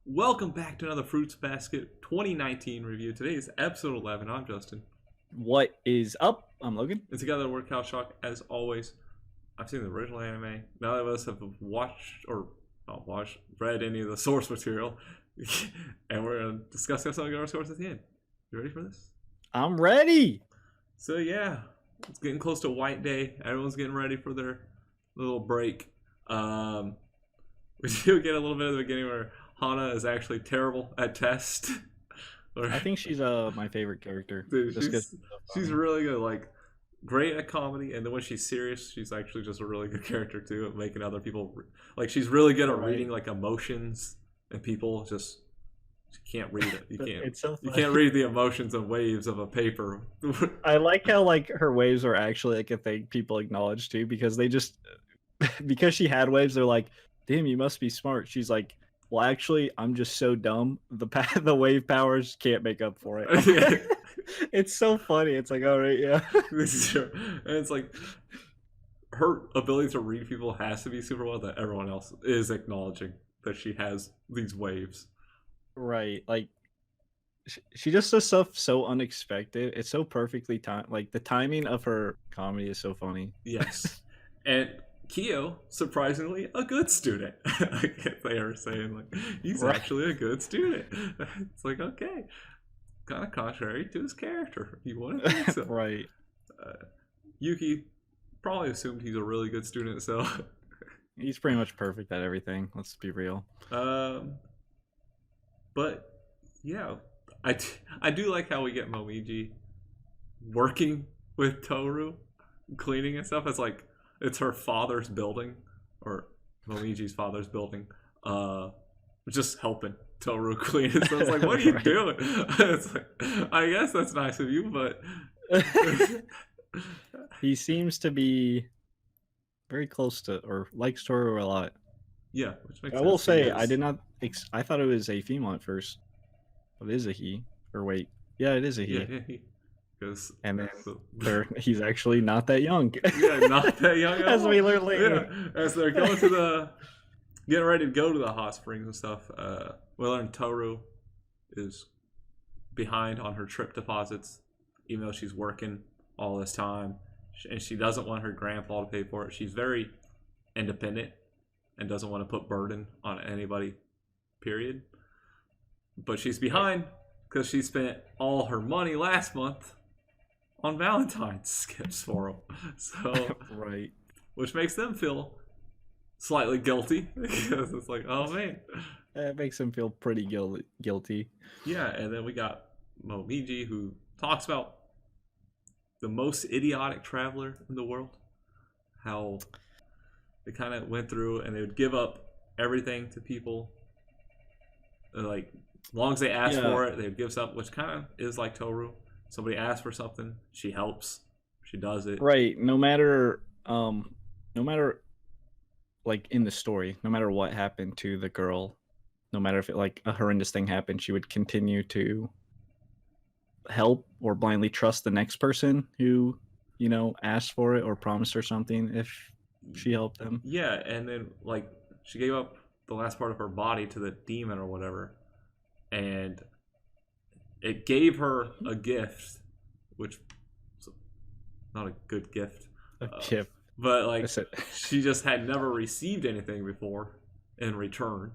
Welcome back to another Fruits Basket 2019 review. Today is episode 11. I'm Justin. What is up? I'm Logan. And together we're Cal Shock. As always, I've seen the original anime. None of us have watched or not watched, read any of the source material. And we're going to discuss some of our scores at the end. You ready for this? I'm ready. So yeah, it's getting close to White Day. Everyone's getting ready for their little break. We do get a little bit at the beginning where Hana is actually terrible at test. I think she's my favorite character. Dude, Just 'cause she's really good. Like, great at comedy, and then when she's serious, she's actually just a really good character too, at making other people like. She's really good at reading like emotions, and people just you can't read it. You can't. It's so You funny. can't read the emotions and waves of a paper. I like how like her waves are actually like a thing people acknowledge too, because they just because she had waves, they're like, "Damn, you must be smart." She's like, "Well, actually, I'm just so dumb. The wave powers can't make up for it." It's so funny. It's like, all right, yeah. This is true. And it's like her ability to read people has to be super well that everyone else is acknowledging that she has these waves. Right. Like she just does stuff so unexpected. It's so perfectly timed. Like the timing of her comedy is so funny. Yes. And Kyo, surprisingly, a good student. They are saying like he's Right. actually a good student. It's like, okay, kind of contrary to his character. You wouldn't think so. Right. Yuki probably assumed he's a really good student, so He's pretty much perfect at everything. Let's be real. but yeah, I do like how we get Momiji working with Toru, cleaning and stuff. It's like it's her father's building, or Momiji's father's building, just helping Toru clean it. So it's like, what are you Right. doing? It's like, I guess that's nice of you, but He seems to be very close to or likes Toru a lot. yeah, which makes I sense. will He say I is- did not. I thought it was a female at first, but it is a he. Or wait, yeah, it is a he. yeah, because And then he's actually not that young. yeah, not that young at As all. we learn later. Yeah, as they're going to getting ready to go to the hot springs and stuff, we learn Toru is behind on her trip deposits, even though she's working all this time, and she doesn't want her grandpa to pay for it. She's very independent and doesn't want to put burden on anybody, period. But she's behind because she spent all her money last month on Valentine's gifts for him. So, Right. which makes them feel slightly guilty because it's like, oh man, That makes him feel pretty guilty. yeah. And then we got Momiji, who talks about the most idiotic traveler in the world, how they kind of went through and they would give up everything to people, like as long as they asked Yeah. for it, they would give something, which kind of is like Toru. Somebody asks for something, she helps, she does it. Right. No matter like in the story, no matter what happened to the girl, no matter if it like a horrendous thing happened, she would continue to help or blindly trust the next person who, asked for it or promised her something if she helped them. Yeah, and then like she gave up the last part of her body to the demon or whatever, and it gave her a gift, which was not a good gift, A gift. but like That's it. she just had never received anything before in return,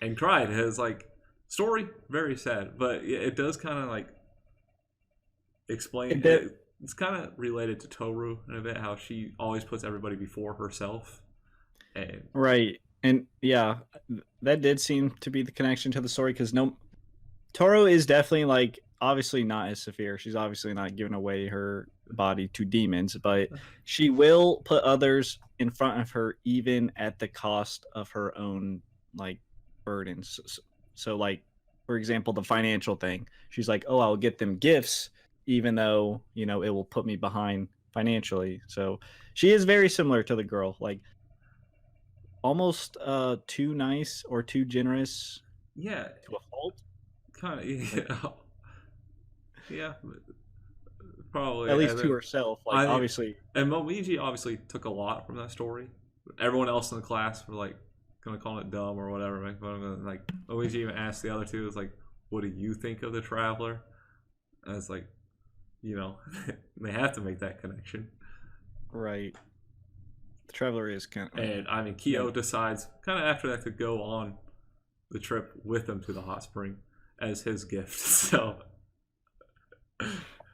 and cried. It was like story very sad, but it does kind of like explain. It did- It's kind of related to Toru in a bit, how she always puts everybody before herself. And Right. And yeah, that did seem to be the connection to the story because Toro is definitely like obviously not as severe. She's obviously not giving away her body to demons, but she will put others in front of her even at the cost of her own like burdens. So like for example, the financial thing. She's like, "Oh, I'll get them gifts even though, it will put me behind financially." So she is very similar to the girl. Like almost too nice or too generous yeah, to a fault. kind of, yeah, yeah, probably. At least And to then- herself. Like obviously, and Momiji obviously took a lot from that story. Everyone else in the class were like kind of calling it dumb or whatever, making fun of it. And, like Luigi even asked the other two, "Is like, what do you think of the Traveler?" And it's like, you know, they have to make that connection. Right. The Traveler is kind of. And I mean, Kyo decides kind of after that to go on the trip with them to the hot spring as his gift. So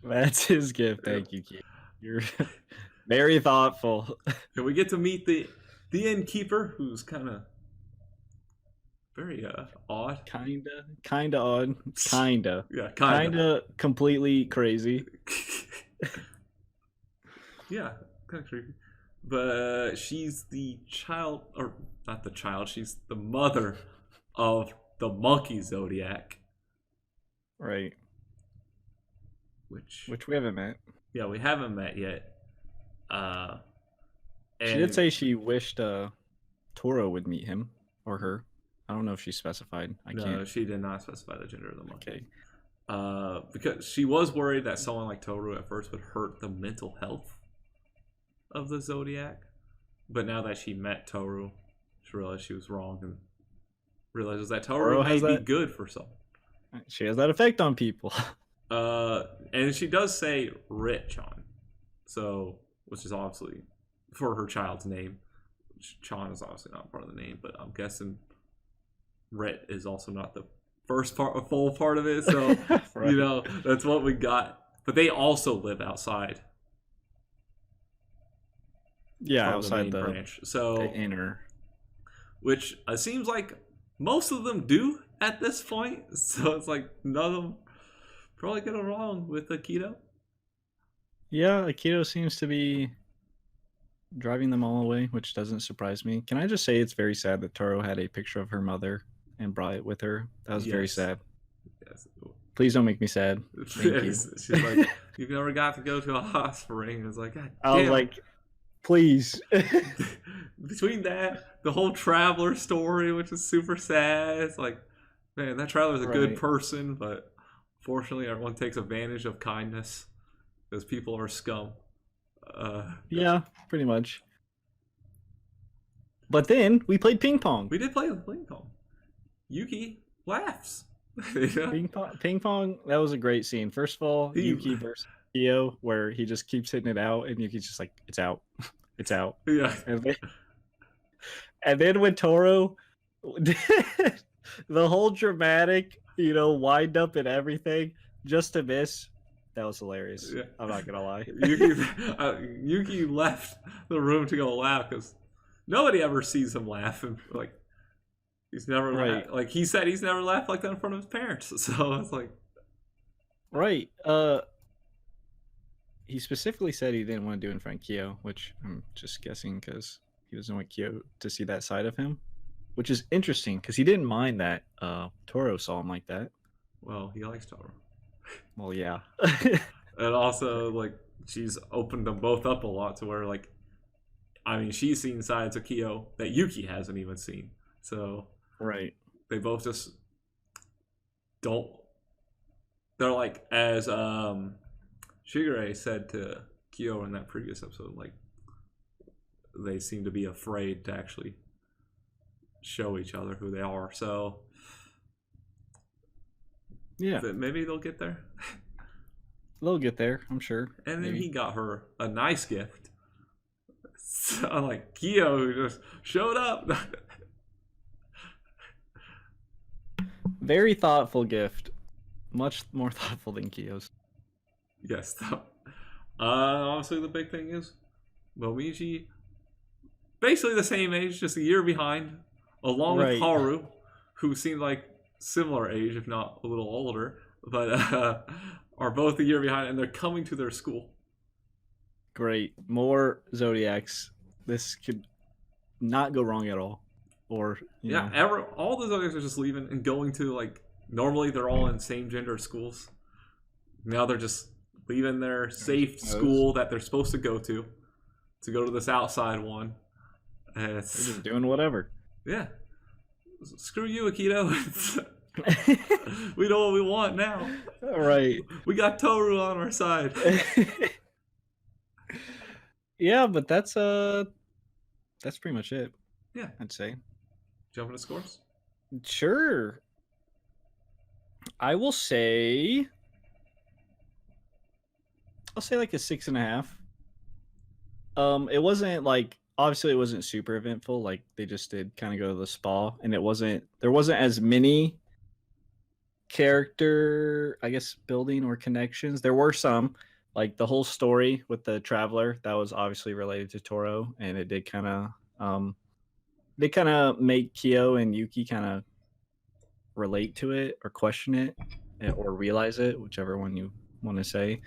That's his gift. Thank you, Kyo. You're very thoughtful. and we get to meet the innkeeper, who's kind of very odd. Kinda odd. Kinda. Yeah, Kinda completely crazy. Yeah, kind of creepy. But she's the child, or not the child, she's the mother of the monkey Zodiac. Right. Which we haven't met. Yeah, we haven't met yet. And She did say she wished Toro would meet him or her. I don't know if she specified. No, she did not specify the gender of the monkey. Okay. Because she was worried that someone like Toru at first would hurt the mental health of the Zodiac. But now that she met Toru, she realized she was wrong and realizes that Toru may be good for some. She has that effect on people. And she does say Rit-chan. So, which is obviously for her child's name. Chan is obviously not part of the name, but I'm guessing Rit is also not the first part, a full part of it. So, Right. you know, that's what we got. But they also live outside. Yeah, outside the main branch. So the inner. Which it seems like most of them do at this point. So it's like none of them probably get along with Akito. Yeah, Akito seems to be driving them all away, which doesn't surprise me. Can I just say it's very sad that Toro had a picture of her mother and brought it with her? That was very sad. Yes. Please don't make me sad. Thank you. She's like, you've never got to go to a hot spring. It's like, God damn. I was like, please. Between that, the whole Traveler story, which is super sad. It's like, man, that Traveler's a good person, but fortunately everyone takes advantage of kindness because people are scum. Yeah, pretty much. But then we played ping pong. We did play ping pong. Yuki laughs. Ping pong, that was a great scene. First of all, Yuki versus Kyo, where he just keeps hitting it out, and Yuki's just like, it's out. It's out. Yeah. And then when Toro did the whole dramatic, wind up and everything, just to miss, that was hilarious. Yeah. I'm not gonna lie. Yuki left the room to go laugh because nobody ever sees him laugh, and like he's never laughed. Like he said, he's never laughed like that in front of his parents. So it's like, right. He specifically said he didn't want to do it in front of Kyo, which I'm just guessing because he doesn't want Kyo to see that side of him, which is interesting because he didn't mind that Toro saw him like that. Well, he likes Toro. Well, yeah. And also, like, she's opened them both up a lot to where, like, I mean, she's seen sides of Kyo that Yuki hasn't even seen. So, right. They both just don't. They're like, as Shigure said to Kyo in that previous episode, like, they seem to be afraid to actually show each other who they are. So, yeah, maybe they'll get there. They'll get there, I'm sure. And then he got her a nice gift. So, like, Kyo, who just showed up. Very thoughtful gift. Much more thoughtful than Kyo's. Yes, though. Honestly, the big thing is Momiji, basically the same age, just a year behind, along with Haru, who seemed like similar age, if not a little older, but are both a year behind, and they're coming to their school. Great. More Zodiacs. This could not go wrong at all. Or all the Zodiacs are just leaving and going to, like, normally they're all in same gender schools. Now they're just leaving their safe school that they're supposed to go to this outside one. And they're just doing whatever. Yeah. Screw you, Akito. We know what we want now. Right. We got Toru on our side. Yeah, but that's pretty much it. Yeah. I'd say. Jumping to scores. Sure. I will say. I'll say like a 6.5. It wasn't like obviously it wasn't super eventful. Like they just did kind of go to the spa, and there wasn't as many character, I guess, building or connections. There were some, like the whole story with the traveler that was obviously related to Toro, and it did kind of make Kyo and Yuki kind of relate to it or question it or realize it, whichever one you want to say.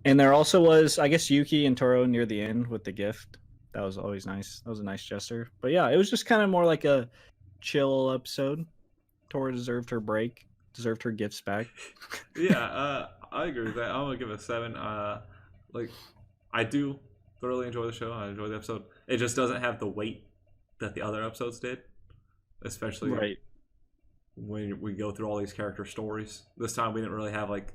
And there also was, I guess, Yuki and Toro near the end with the gift. That was always nice. That was a nice gesture. But yeah, it was just kind of more like a chill episode. Toro deserved her break, deserved her gifts back. Yeah, I agree with that. I'm gonna give it a 7. Like, I do thoroughly enjoy the show. I enjoy the episode. It just doesn't have the weight that the other episodes did, especially Right. when we go through all these character stories. This time we didn't really have like,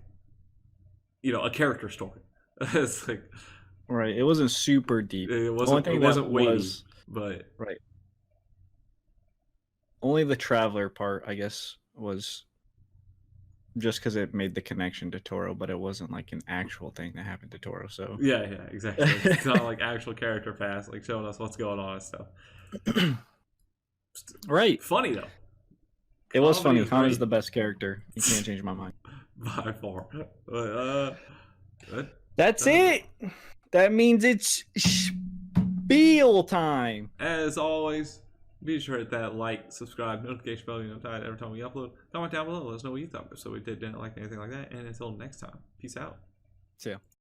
a character story. It's like Right. It wasn't super deep. it The only wasn't thing it that wasn't weighty, was but right. Only the traveler part, I guess, was just because it made the connection to Toro, but it wasn't like an actual thing that happened to Toro. So yeah, exactly. It's not like actual character pass, like showing us what's going on and stuff. right. Funny though. It was Comedy funny. is Hana's great. the best character. You can't change my mind. By far. That- That's uh, it. That means it's spiel time. As always, be sure to hit that like, subscribe, notification bell, notified every time we upload. Comment down below, let us know what you thought. So we didn't like anything like that. And until next time, peace out. See ya.